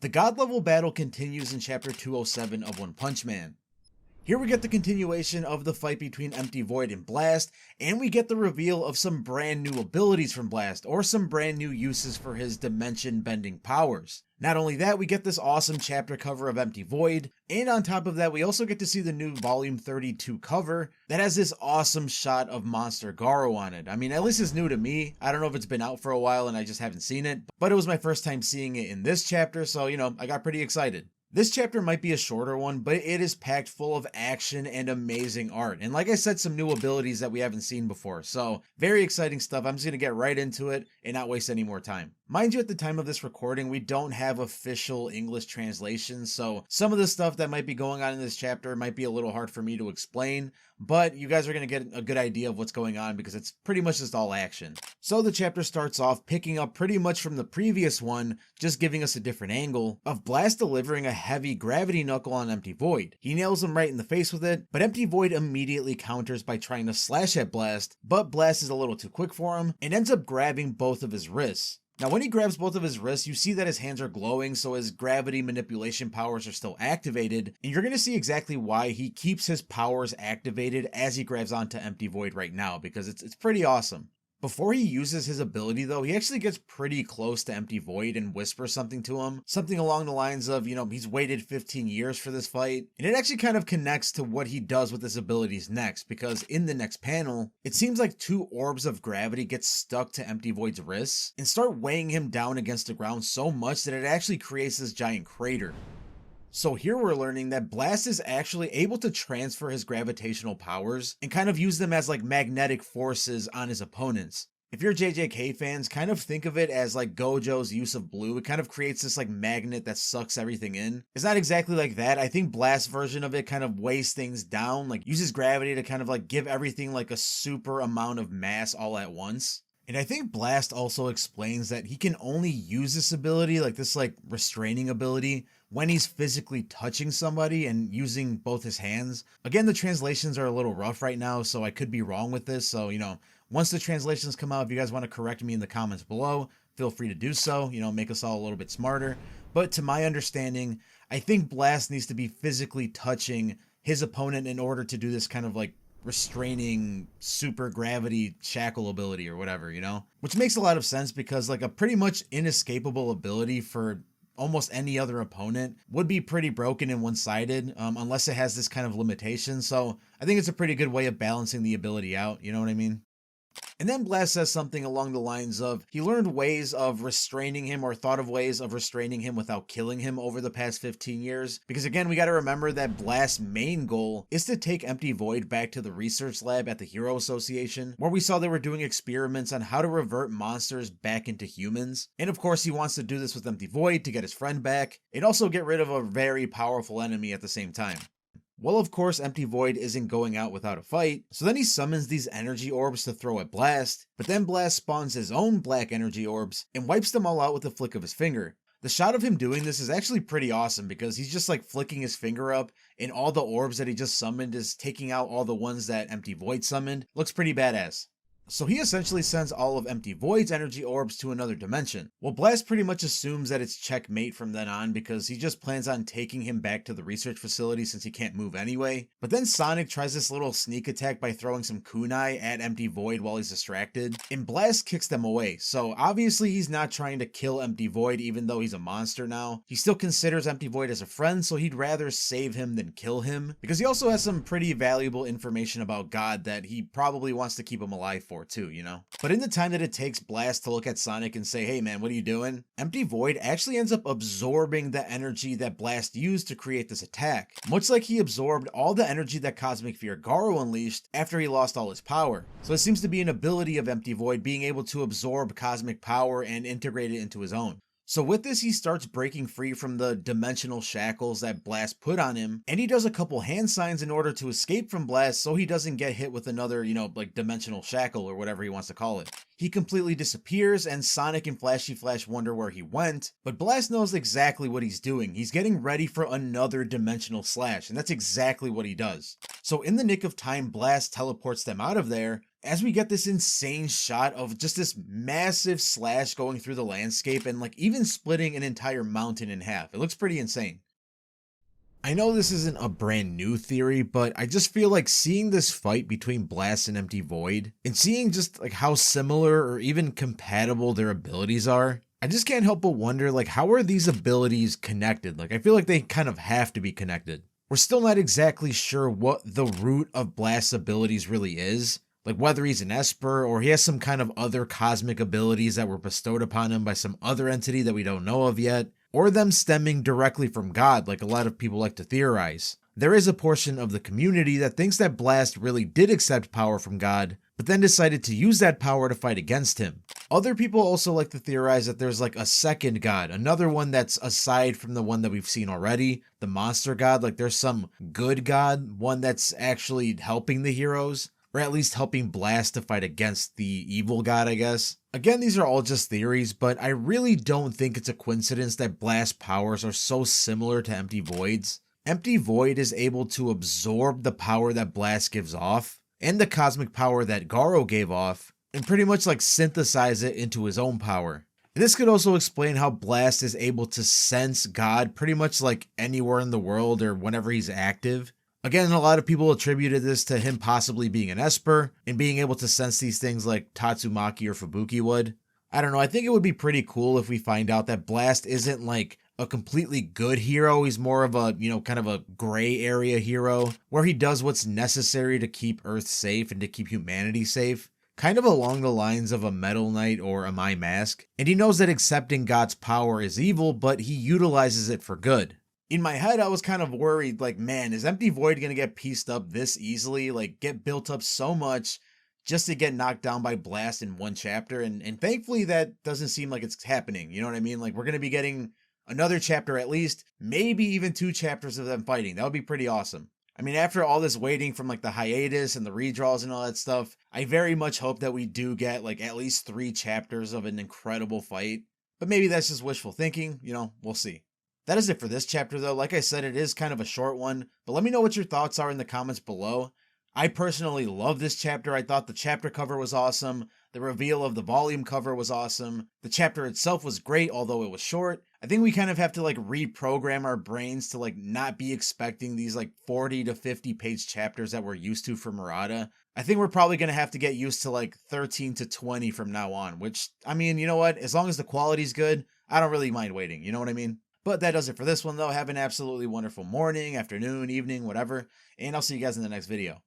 The god level battle continues in chapter 207 of One Punch Man. Here we get the continuation of the fight between Empty Void and Blast, and we get the reveal of some brand new abilities from Blast, or some brand new uses for his dimension bending powers. Not only that, we get this awesome chapter cover of Empty Void, and on top of that we also get to see the new volume 32 cover that has this awesome shot of Monster Garo on it. I mean, at least it's new to me. I don't know if it's been out for a while and I just haven't seen it, but it was my first time seeing it in this chapter, so I got pretty excited. This chapter might be a shorter one, but it is packed full of action and amazing art. And like I said, some new abilities that we haven't seen before. So very exciting stuff. I'm just going to get right into it and not waste any more time. Mind you, at the time of this recording, we don't have official English translations. So some of the stuff that might be going on in this chapter might be a little hard for me to explain. But you guys are going to get a good idea of what's going on because it's pretty much just all action. So the chapter starts off picking up pretty much from the previous one, just giving us a different angle of Blast delivering a heavy gravity knuckle on Empty Void. He nails him right in the face with it, but Empty Void immediately counters by trying to slash at Blast, but Blast is a little too quick for him and ends up grabbing both of his wrists. Now when he grabs both of his wrists, you see that his hands are glowing, so his gravity manipulation powers are still activated, and you're going to see exactly why he keeps his powers activated as he grabs onto Empty Void right now, because it's pretty awesome. Before he uses his ability though, he actually gets pretty close to Empty Void and whispers something to him. Something along the lines of, he's waited 15 years for this fight. And it actually kind of connects to what he does with his abilities next, because in the next panel, it seems like two orbs of gravity get stuck to Empty Void's wrists and start weighing him down against the ground so much that it actually creates this giant crater. So here we're learning that Blast is actually able to transfer his gravitational powers and kind of use them as like magnetic forces on his opponents. If you're JJK fans, kind of think of it as like Gojo's use of blue. It kind of creates this like magnet that sucks everything in. It's not exactly like that. I think Blast's version of it kind of weighs things down, like uses gravity to kind of like give everything like a super amount of mass all at once. And I think Blast also explains that he can only use this ability, like this like restraining ability, when he's physically touching somebody and using both his hands. Again, the translations are a little rough right now, so I could be wrong with this. So, once the translations come out, if you guys want to correct me in the comments below, feel free to do so, make us all a little bit smarter. But to my understanding, I think Blast needs to be physically touching his opponent in order to do this kind of like restraining super gravity shackle ability or whatever, which makes a lot of sense because like a pretty much inescapable ability for almost any other opponent would be pretty broken and one-sided unless it has this kind of limitation. So I think it's a pretty good way of balancing the ability out, you know what I mean? And then Blast says something along the lines of he learned ways of restraining him or thought of ways of restraining him without killing him over the past 15 years. Because again, we got to remember that Blast's main goal is to take Empty Void back to the research lab at the Hero Association, where we saw they were doing experiments on how to revert monsters back into humans. And of course, he wants to do this with Empty Void to get his friend back and also get rid of a very powerful enemy at the same time. Well, of course, Empty Void isn't going out without a fight, so then he summons these energy orbs to throw at Blast, but then Blast spawns his own black energy orbs and wipes them all out with a flick of his finger. The shot of him doing this is actually pretty awesome because he's just like flicking his finger up and all the orbs that he just summoned is taking out all the ones that Empty Void summoned. Looks pretty badass. So he essentially sends all of Empty Void's energy orbs to another dimension. Well, Blast pretty much assumes that it's checkmate from then on because he just plans on taking him back to the research facility since he can't move anyway. But then Sonic tries this little sneak attack by throwing some kunai at Empty Void while he's distracted, and Blast kicks them away. So obviously he's not trying to kill Empty Void even though he's a monster now. He still considers Empty Void as a friend, so he'd rather save him than kill him, because he also has some pretty valuable information about God that he probably wants to keep him alive for too, But in the time that it takes Blast to look at Sonic and say, hey man, what are you doing? Empty Void actually ends up absorbing the energy that Blast used to create this attack, much like he absorbed all the energy that Cosmic Fear Garo unleashed after he lost all his power. So it seems to be an ability of Empty Void being able to absorb cosmic power and integrate it into his own. So with this, he starts breaking free from the dimensional shackles that Blast put on him, and he does a couple hand signs in order to escape from Blast so he doesn't get hit with another, like dimensional shackle or whatever he wants to call it. He completely disappears, and Sonic and Flashy Flash wonder where he went, but Blast knows exactly what he's doing. He's getting ready for another dimensional slash, and that's exactly what he does. So in the nick of time, Blast teleports them out of there, as we get this insane shot of just this massive slash going through the landscape and like even splitting an entire mountain in half. It looks pretty insane. I know this isn't a brand new theory, but I just feel like seeing this fight between Blast and Empty Void, and seeing just like how similar or even compatible their abilities are, I just can't help but wonder like how are these abilities connected? Like I feel like they kind of have to be connected. We're still not exactly sure what the root of Blast's abilities really is, like whether he's an Esper or he has some kind of other cosmic abilities that were bestowed upon him by some other entity that we don't know of yet, or them stemming directly from God like a lot of people like to theorize. There is a portion of the community that thinks that Blast really did accept power from God, but then decided to use that power to fight against him. Other people also like to theorize that there's like a second god, another one that's aside from the one that we've seen already, the monster god, like there's some good god, one that's actually helping the heroes, or at least helping Blast to fight against the evil god, I guess. Again, these are all just theories, but I really don't think it's a coincidence that Blast powers are so similar to Empty Void's. Empty Void is able to absorb the power that Blast gives off, and the cosmic power that Garo gave off, and pretty much like synthesize it into his own power. And this could also explain how Blast is able to sense God pretty much like anywhere in the world or whenever he's active. Again, a lot of people attributed this to him possibly being an Esper and being able to sense these things like Tatsumaki or Fubuki would. I don't know, I think it would be pretty cool if we find out that Blast isn't like a completely good hero. He's more of a, kind of a gray area hero where he does what's necessary to keep Earth safe and to keep humanity safe. Kind of along the lines of a Metal Knight or a My Mask. And he knows that accepting God's power is evil, but he utilizes it for good. In my head, I was kind of worried, like, man, is Empty Void gonna get pieced up this easily? Like, get built up so much just to get knocked down by Blast in one chapter? And thankfully, that doesn't seem like it's happening. You know what I mean? Like, we're gonna be getting another chapter at least, maybe even 2 chapters of them fighting. That would be pretty awesome. I mean, after all this waiting from like the hiatus and the redraws and all that stuff, I very much hope that we do get like at least 3 chapters of an incredible fight. But maybe that's just wishful thinking, we'll see. That is it for this chapter though. Like I said, it is kind of a short one, but let me know what your thoughts are in the comments below. I personally love this chapter. I thought the chapter cover was awesome. The reveal of the volume cover was awesome. The chapter itself was great, although it was short. I think we kind of have to like reprogram our brains to like not be expecting these like 40 to 50 page chapters that we're used to for Murata. I think we're probably going to have to get used to like 13 to 20 from now on, which, I mean, you know what? As long as the quality's good, I don't really mind waiting. You know what I mean? But that does it for this one though. Have an absolutely wonderful morning, afternoon, evening, whatever. And I'll see you guys in the next video.